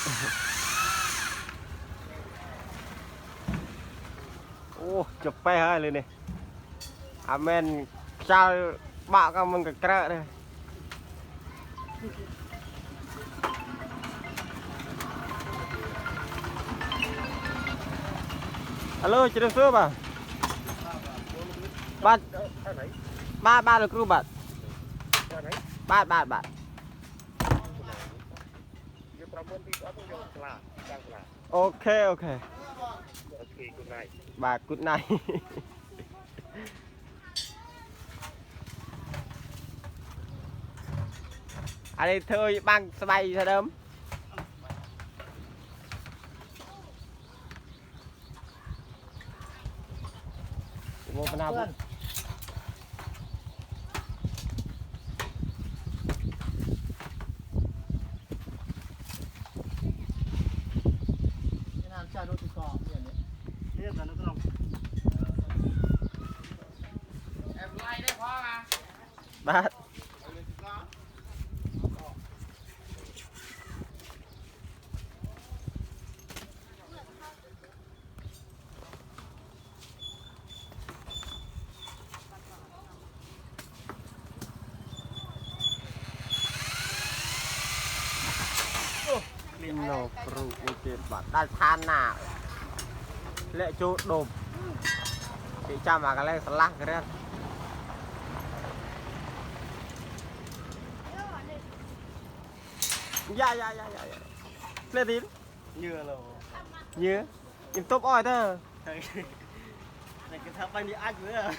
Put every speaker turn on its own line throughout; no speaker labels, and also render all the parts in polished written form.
โอ้จะไปให้เลยเนี่ยอาเมนเจ้าบ้าก็มึงก็กระเลยฮัลโหลจะได้ซื้อป่ะบ้านบ้านเราครูบัตรบ้าน โอเคบาทกุดไนอันนี้เธอบ้างสบายเท่าเดิมโมปนาบุ
cha đôi tụi cọ biển đấy. Thế là nó không. Em like đấy khoa mà.
บาทโนปรูมีเกณฑ์บัตรได้ทานหนาเละจูดมที่จำมากันเลยสลักกันเลยย่าเละดิน
Nhựa rồi.
เยอะกินตุ๊บอ้อยเด้อ
Này cái thằng bay đi ăn nữa à.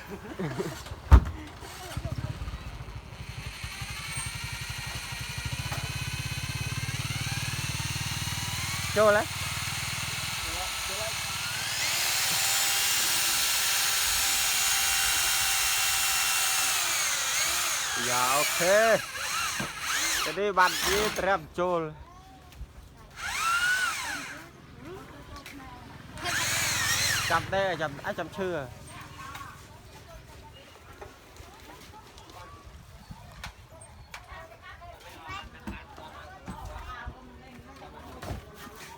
โจเลยอย่าโอเคจะได้บัตรนี้เตรียมโจลจำได้จำชื่อ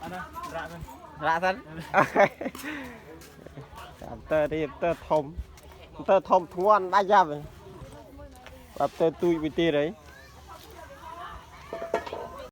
Ăn à, rạ thôi.
ละสันเตอร์ที่เตอร์ทมทวนได้ยับแบบเตอร์ตุยไปตีเลย